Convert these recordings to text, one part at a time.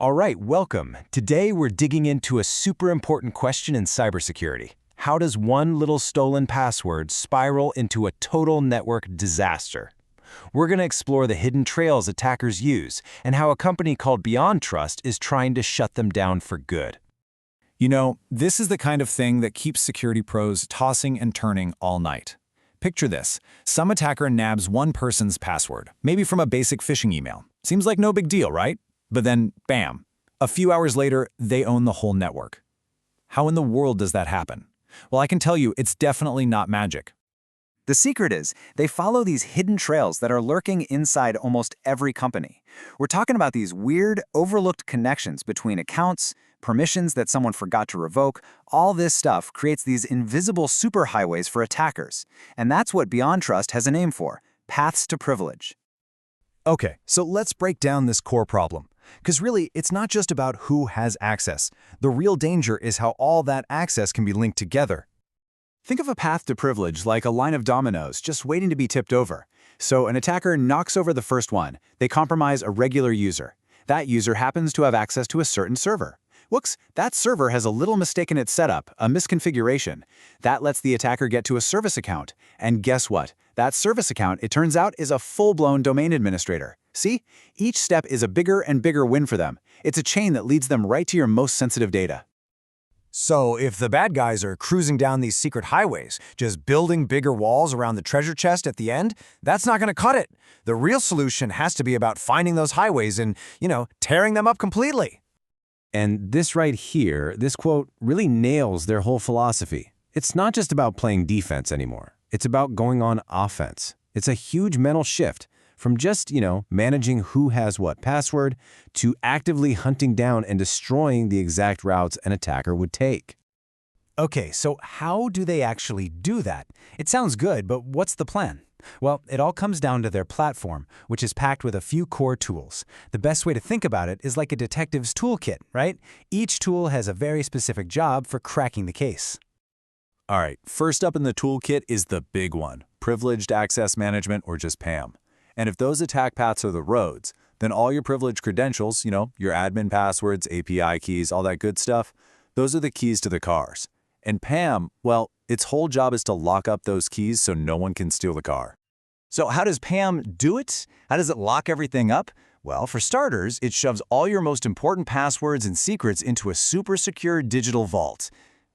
All right, welcome. Today we're digging into a super important question in cybersecurity. How does one little stolen password spiral into a total network disaster? We're going to explore the hidden trails attackers use and how a company called BeyondTrust is trying to shut them down for good. You know, this is the kind of thing that keeps security pros tossing and turning all night. Picture this. Some attacker nabs one person's password, maybe from a basic phishing email. Seems like no big deal, right? But then, bam, a few hours later, they own the whole network. How in the world does that happen? Well, I can tell you, it's definitely not magic. The secret is, they follow these hidden trails that are lurking inside almost every company. We're talking about these weird, overlooked connections between accounts, permissions that someone forgot to revoke. All this stuff creates these invisible superhighways for attackers. And that's what BeyondTrust has a name for: paths to privilege. Okay, so let's break down this core problem. Because really, it's not just about who has access. The real danger is how all that access can be linked together. Think of a path to privilege like a line of dominoes just waiting to be tipped over. So an attacker knocks over the first one. They compromise a regular user. That user happens to have access to a certain server. Whoops, that server has a little mistake in its setup, a misconfiguration. That lets the attacker get to a service account. And guess what? That service account, it turns out, is a full-blown domain administrator. See? Each step is a bigger and bigger win for them. It's a chain that leads them right to your most sensitive data. So if the bad guys are cruising down these secret highways, just building bigger walls around the treasure chest at the end, that's not going to cut it. The real solution has to be about finding those highways and, tearing them up completely. And this right here, this quote, really nails their whole philosophy. It's not just about playing defense anymore. It's about going on offense. It's a huge mental shift from just, managing who has what password to actively hunting down and destroying the exact routes an attacker would take. Okay, so how do they actually do that? It sounds good, but what's the plan? Well, it all comes down to their platform, which is packed with a few core tools. The best way to think about it is like a detective's toolkit, right? Each tool has a very specific job for cracking the case. All right, first up in the toolkit is the big one, Privileged Access Management, or just PAM. And if those attack paths are the roads, then all your privileged credentials, your admin passwords, API keys, all that good stuff, those are the keys to the cars. And PAM, well, its whole job is to lock up those keys so no one can steal the car. So how does PAM do it? How does it lock everything up? Well, for starters, it shoves all your most important passwords and secrets into a super secure digital vault.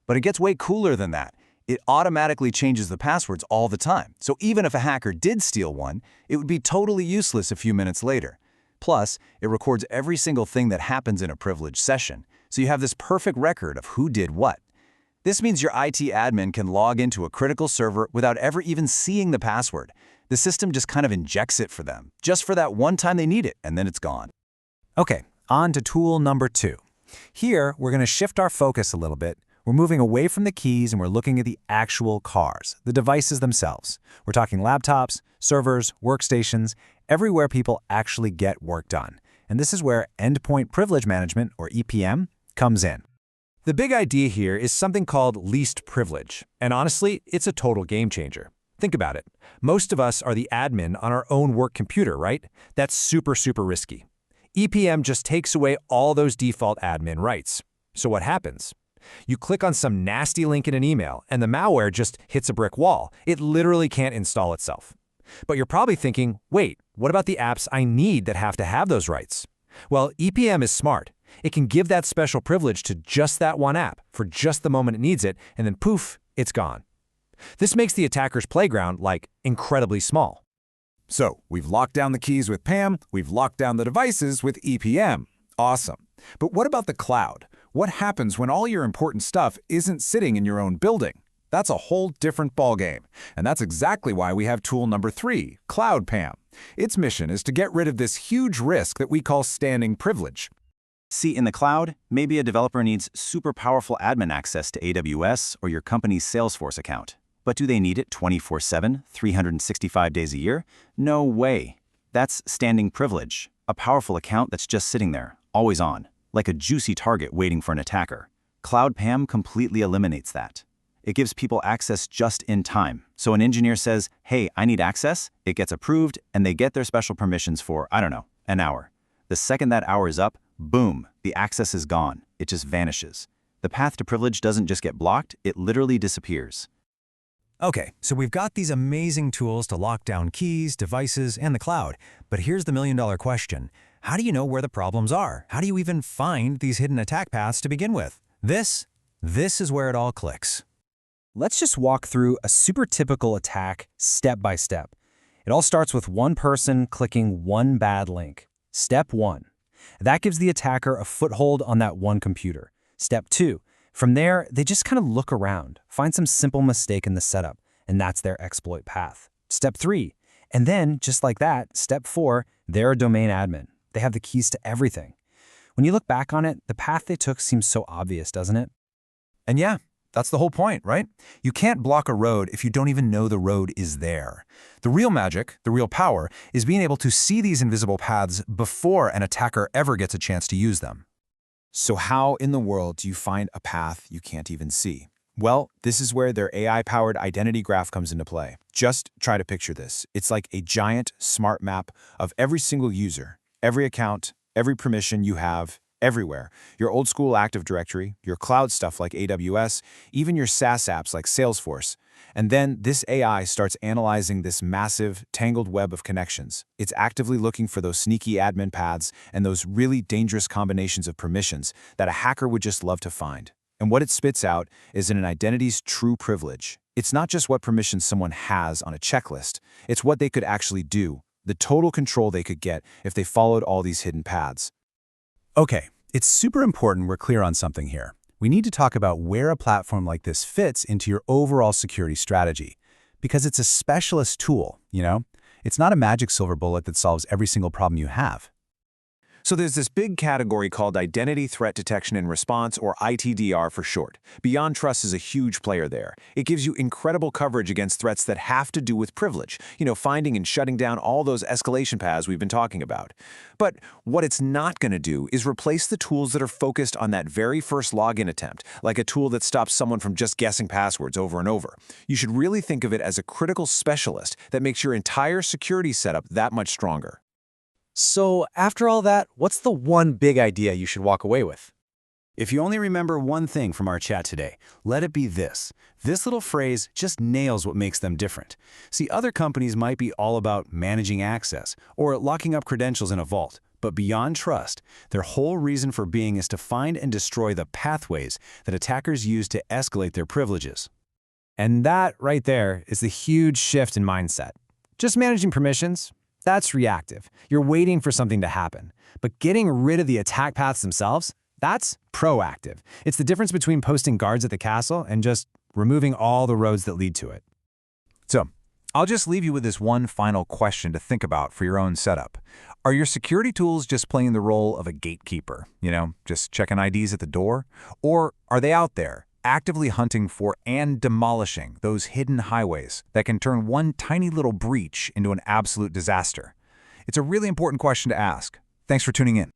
But it gets way cooler than that. It automatically changes the passwords all the time. So even if a hacker did steal one, it would be totally useless a few minutes later. Plus, it records every single thing that happens in a privileged session. So you have this perfect record of who did what. This means your IT admin can log into a critical server without ever even seeing the password. The system just kind of injects it for them, just for that one time they need it, and then it's gone. Okay, on to tool number 2. Here, we're going to shift our focus a little bit. We're moving away from the keys and we're looking at the actual cars, the devices themselves. We're talking laptops, servers, workstations, everywhere people actually get work done. And this is where Endpoint Privilege Management, or EPM, comes in. The big idea here is something called least privilege. And honestly, it's a total game changer. Think about it. Most of us are the admin on our own work computer, right? That's super, super risky. EPM just takes away all those default admin rights. So what happens? You click on some nasty link in an email, and the malware just hits a brick wall. It literally can't install itself. But you're probably thinking, wait, what about the apps I need that have to have those rights? Well, EPM is smart. It can give that special privilege to just that one app for just the moment it needs it, and then poof, it's gone. This makes the attacker's playground, incredibly small. So, we've locked down the keys with PAM, we've locked down the devices with EPM. Awesome. But what about the cloud? What happens when all your important stuff isn't sitting in your own building? That's a whole different ballgame. And that's exactly why we have tool number 3, Cloud PAM. Its mission is to get rid of this huge risk that we call standing privilege. See, in the cloud, maybe a developer needs super powerful admin access to AWS or your company's Salesforce account. But do they need it 24/7, 365 days a year? No way. That's standing privilege, a powerful account that's just sitting there, always on, like a juicy target waiting for an attacker. Cloud PAM completely eliminates that. It gives people access just in time. So an engineer says, hey, I need access, it gets approved, and they get their special permissions for, I don't know, an hour. The second that hour is up, boom, the access is gone. It just vanishes. The path to privilege doesn't just get blocked, it literally disappears. Okay, so we've got these amazing tools to lock down keys, devices, and the cloud. But here's the million-dollar question. How do you know where the problems are? How do you even find these hidden attack paths to begin with? This is where it all clicks. Let's just walk through a super typical attack step by step. It all starts with one person clicking one bad link. Step 1. That gives the attacker a foothold on that one computer. Step 2. From there, they just kind of look around, find some simple mistake in the setup, and that's their exploit path. Step 3. And then, just like that, Step 4, they're a domain admin. They have the keys to everything. When you look back on it, the path they took seems so obvious, doesn't it? And yeah, that's the whole point, right? You can't block a road if you don't even know the road is there. The real magic, the real power, is being able to see these invisible paths before an attacker ever gets a chance to use them. So how in the world do you find a path you can't even see? Well, this is where their AI-powered identity graph comes into play. Just try to picture this. It's like a giant smart map of every single user, every account, every permission you have, everywhere. Your old school Active Directory, your cloud stuff like AWS, even your SaaS apps like Salesforce. And then this AI starts analyzing this massive, tangled web of connections. It's actively looking for those sneaky admin paths and those really dangerous combinations of permissions that a hacker would just love to find. And what it spits out is an identity's true privilege. It's not just what permissions someone has on a checklist. It's what they could actually do, the total control they could get if they followed all these hidden paths. Okay, it's super important we're clear on something here. We need to talk about where a platform like this fits into your overall security strategy. Because it's a specialist tool, you know? It's not a magic silver bullet that solves every single problem you have. So there's this big category called Identity Threat Detection and Response, or ITDR for short. BeyondTrust is a huge player there. It gives you incredible coverage against threats that have to do with privilege, finding and shutting down all those escalation paths we've been talking about. But what it's not going to do is replace the tools that are focused on that very first login attempt, like a tool that stops someone from just guessing passwords over and over. You should really think of it as a critical specialist that makes your entire security setup that much stronger. So after all that, what's the one big idea you should walk away with? If you only remember one thing from our chat today, let it be this. This little phrase just nails what makes them different. See, other companies might be all about managing access or locking up credentials in a vault, but BeyondTrust, their whole reason for being is to find and destroy the pathways that attackers use to escalate their privileges. And that right there is the huge shift in mindset. Just managing permissions, that's reactive. You're waiting for something to happen. But getting rid of the attack paths themselves, that's proactive. It's the difference between posting guards at the castle and just removing all the roads that lead to it. So, I'll just leave you with this one final question to think about for your own setup. Are your security tools just playing the role of a gatekeeper, just checking IDs at the door? Or are they out there, actively hunting for and demolishing those hidden highways that can turn one tiny little breach into an absolute disaster? It's a really important question to ask. Thanks for tuning in.